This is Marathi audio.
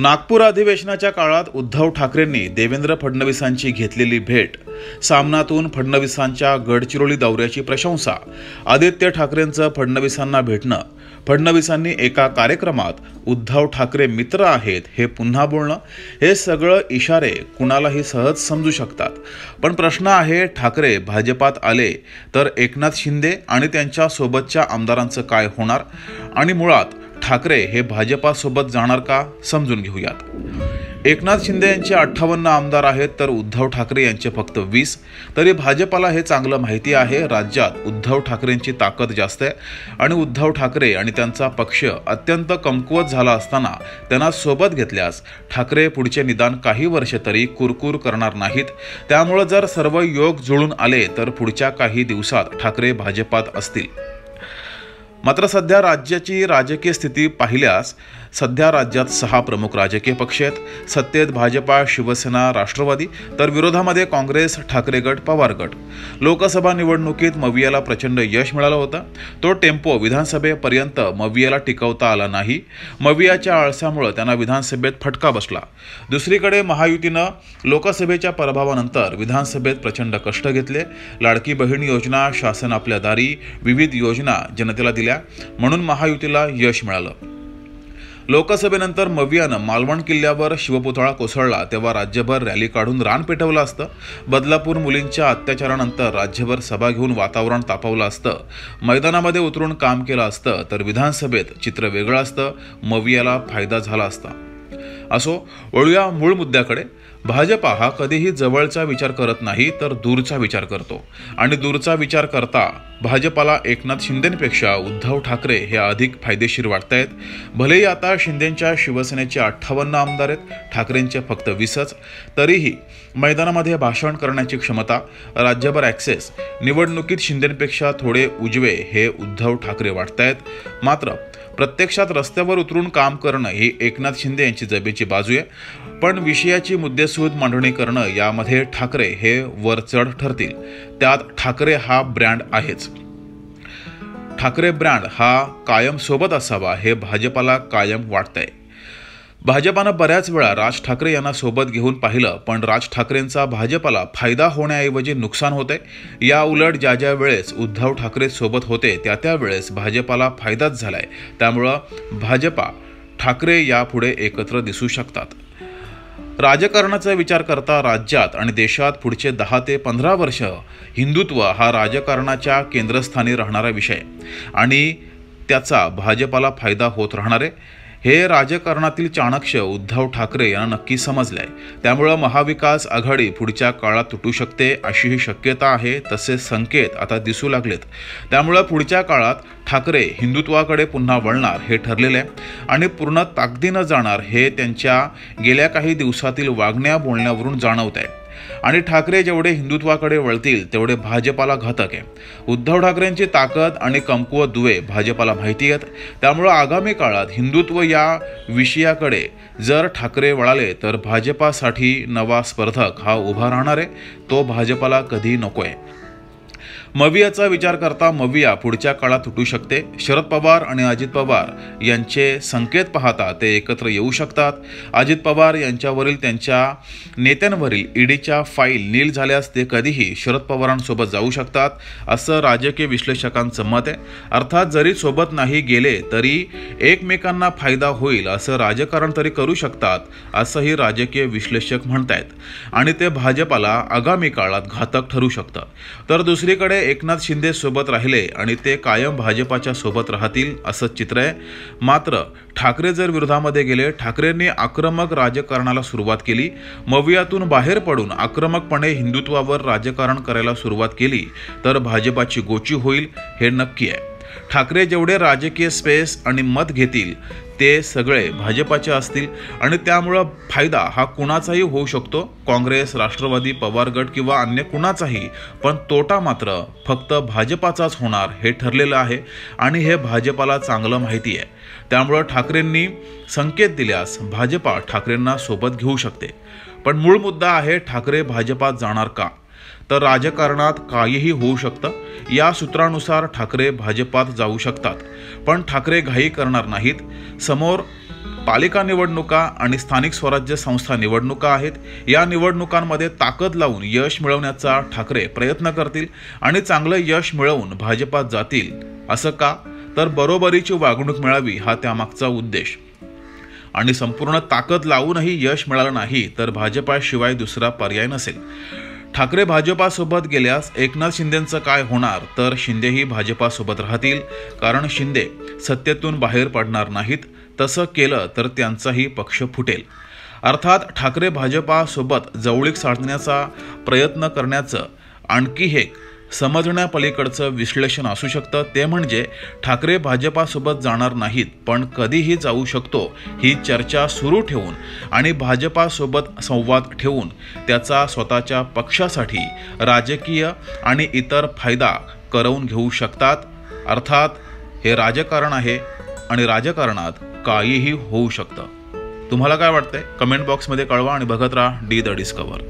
नागपूर अधिवेशनाच्या काळात उद्धव ठाकरेंनी देवेंद्र फडणवीसांची घेतलेली भेट, सामनातून फडणवीसांच्या गडचिरोली दौऱ्याची प्रशंसा, आदित्य ठाकरेंचं फडणवीसांना भेटणं, फडणवीसांनी एका कार्यक्रमात उद्धव ठाकरे मित्र आहेत हे पुन्हा बोलणं, हे सगळं इशारे कुणालाही सहज समजू शकतात. पण प्रश्न आहे, ठाकरे भाजपात आले तर एकनाथ शिंदे आणि त्यांच्या सोबतच्या आमदारांचं काय होणार? आणि मुळात ठाकरे हे भाजपासोबत जाणार का, समजून घेऊयात. एकनाथ शिंदे यांचे 58 आमदार आहेत तर उद्धव ठाकरे यांचे फक्त 20. तरी भाजपाला हे चांगलं माहिती आहे, राज्यात उद्धव ठाकरेंची ताकद जास्त आहे आणि उद्धव ठाकरे आणि त्यांचा पक्ष अत्यंत कमकुवत झाला असताना त्यांना सोबत घेतल्यास ठाकरे पुढचे निदान काही वर्ष तरी कुरकुर करणार नाहीत. त्यामुळे जर सर्व योग जुळून आले तर पुढच्या काही दिवसात ठाकरे भाजपात असतील. मात्र सध्या राज्याची राजकीय स्थिती पाहिल्यास सध्या राज्यात 6 प्रमुख राजकीय पक्ष आहेत. सत्तेत भाजपा, शिवसेना, राष्ट्रवादी, तर विरोधामध्ये काँग्रेस, ठाकरे गट, पवार गट. लोकसभा निवडणुकीत मवियाला प्रचंड यश मिळालं होतं. तो टेम्पो विधानसभेपर्यंत मवियाला टिकवता आला नाही. मवियाच्या आळसामुळे त्यांना विधानसभेत फटका बसला. दुसरीकडे महायुतीनं लोकसभेच्या पराभवानंतर विधानसभेत प्रचंड कष्ट घेतले. लाडकी बहीण योजना शासन आपल्या दारी, विविध योजना जनतेला दिल्या, म्हणून महायुतीला यश मिळालं. लोकसभेनंतर मवियानं मालवण किल्ल्यावर शिवपुतळा कोसळला तेव्हा राज्यभर रॅली काढून रान पेटवलं असतं. बदलापूर मुलींच्या अत्याचारानंतर राज्यभर सभा घेऊन वातावरण तापवलं असतं. मैदानामध्ये उतरून काम केलं असतं तर विधानसभेत चित्र वेगळं असतं. मवियाला फायदा झाला असता. असो, वळूया मूळ मुद्द्याकडे. भाजपा हा कधीही जवळचा विचार करत नाही तर दूरचा विचार करतो आणि दूरचा विचार करता भाजपाला एकनाथ शिंदेंपेक्षा उद्धव ठाकरे हे अधिक फायदेशीर वाटतायत. भलेही आता शिंदेंच्या शिवसेनेचे 58 आमदार आहेत, ठाकरेंचे फक्त 20च, तरीही मैदानामध्ये भाषण करण्याची क्षमता, राज्यभर ॲक्सेस, निवडणुकीत शिंदेंपेक्षा थोडे उजवे हे उद्धव ठाकरे वाटतायत. मात्र प्रत्यक्षात रस्त्यावर उतरून काम करणं ही एकनाथ शिंदे यांची जमेची बाजू आहे. पण विषयाची मुद्देसूद मांडणी करणं यामध्ये ठाकरे हे वरचढ ठरतील. त्यात ठाकरे हा ब्रँड आहेच. ठाकरे ब्रँड हा कायम सोबत असावा हे भाजपाला कायम वाटतंय. भाजपानं बऱ्याच वेळा राज ठाकरे यांना सोबत घेऊन पाहिलं, पण राज ठाकरेंचा भाजपाला फायदा होण्याऐवजी नुकसान होते. या उलट ज्या वेळेस उद्धव ठाकरे सोबत होते त्या वेळेस भाजपाला फायदाच झालाय. त्यामुळं भाजपा ठाकरे यापुढे एकत्र दिसू शकतात. राजकारणाचा विचार करता राज्यात आणि देशात पुढचे 10 ते 15 वर्ष हिंदुत्व हा राजकारणाच्या केंद्रस्थानी राहणारा विषय आणि त्याचा भाजपाला फायदा होत राहणार आहे. हे राजकारणातील चाणक्य उद्धव ठाकरे यांना नक्की समजलंय. त्यामुळं महाविकास आघाडी पुढच्या काळात तुटू शकते अशीही शक्यता आहे. तसे संकेत आता दिसू लागलेत. त्यामुळं पुढच्या काळात ठाकरे हिंदुत्वाकडे पुन्हा वळणार हे ठरलेले आहे आणि पूर्ण ताकदीनं जाणार हे त्यांच्या गेल्या काही दिवसातील वागण्या बोलण्यावरून जाणवत आहे. आणि ठाकरे जेवढे हिंदुत्वाकडे वळतील तेवढे भाजपाला घातक आहे. उद्धव ठाकरेंची ताकद आणि कमकुवत दुवे भाजपाला माहिती आहेत. त्यामुळं आगामी काळात हिंदुत्व या विषयाकडे जर ठाकरे वळाले तर भाजपासाठी नवा स्पर्धक हा उभा राहणार आहे. तो भाजपाला कधी नको आहे. मवियाचा विचार करता मविया पुढच्या काळात तुटू शकते. शरद पवार आणि अजित पवार यांचे संकेत पाहता ते एकत्र येऊ शकतात. अजित पवार यांच्यावरील त्यांच्या नेत्यांवरील ईडीच्या फाईल नील झाल्यास ते कधीही शरद पवारांसोबत जाऊ शकतात असं राजकीय विश्लेषकांचं मत आहे. अर्थात जरी सोबत नाही गेले तरी एकमेकांना फायदा होईल असं राजकारण तरी करू शकतात असंही राजकीय विश्लेषक म्हणतायत आणि ते भाजपाला आगामी काळात घातक ठरू शकतं. तर दुसरीकडे एकनाथ शिंदे सोबत राहिले आणि ते कायम भाजपाच्या सोबत राहतील असं चित्र आहे. मात्र ठाकरे जर विरोधामध्ये गेले, ठाकरेंनी आक्रमक राजकारणाला सुरुवात केली, मवियातून बाहेर पडून आक्रमकपणे हिंदुत्वावर राजकारण करायला सुरुवात केली तर भाजपाची गोची होईल हे नक्की आहे. ठाकरे जेवढे राजकीय स्पेस आणि मत घेतील ते सगळे भाजपाचे असतील आणि त्यामुळं फायदा हा कुणाचाही होऊ शकतो, काँग्रेस, राष्ट्रवादी, पवार गट किंवा अन्य कुणाचाही. पण तोटा मात्र फक्त भाजपाचाच होणार हे ठरलेलं आहे आणि हे भाजपाला चांगलं माहिती आहे. त्यामुळं ठाकरेंनी संकेत दिल्यास भाजपा ठाकरेंना सोबत घेऊ शकते. पण मूळ मुद्दा आहे, ठाकरे भाजपात जाणार का? तर राजकारणात काहीही होऊ शकतं. या सूत्रानुसार ठाकरे भाजपात जाऊ शकतात, पण ठाकरे घाई करणार नाहीत. समोर पालिका निवडणुका आणि स्थानिक स्वराज्य संस्था निवडणुका आहेत। या निवडणुकांमध्ये ताकद लावून यश मिळवण्याचा ठाकरे प्रयत्न करतील आणि चांगलं यश मिळवून भाजपात जातील। असं का? तर बरोबरीची वागणूक मिळावी हा त्यामागचा उद्देश। आणि संपूर्ण ताकद लावूनही यश मिळालं नाही तर भाजपाशिवाय दुसरा पर्याय नसेल। ठाकरे भाजपासोबत गेल्यास एकनाथ शिंदेंचं काय होणार? तर शिंदेही भाजपासोबत राहतील, कारण शिंदे सत्तेतून बाहेर पडणार नाहीत। तसं केलं तर त्यांचाही पक्ष फुटेल। अर्थात ठाकरे भाजपासोबत जवळीक साधण्याचा प्रयत्न करण्याचं आणखी एक समजण्यापलीकडचं विश्लेषण असू शकतं, ते म्हणजे ठाकरे भाजपासोबत जाणार नाहीत पण कधीही जाऊ शकतो ही चर्चा सुरू ठेवून आणि भाजपासोबत संवाद ठेवून त्याचा स्वतःच्या पक्षासाठी राजकीय आणि इतर फायदा करवून घेऊ शकतात। अर्थात हे राजकारण आहे आणि राजकारणात काहीही होऊ शकतं। तुम्हाला काय वाटतंय? कमेंट बॉक्समध्ये कळवा आणि बघत राहा डी द डिस्कवर।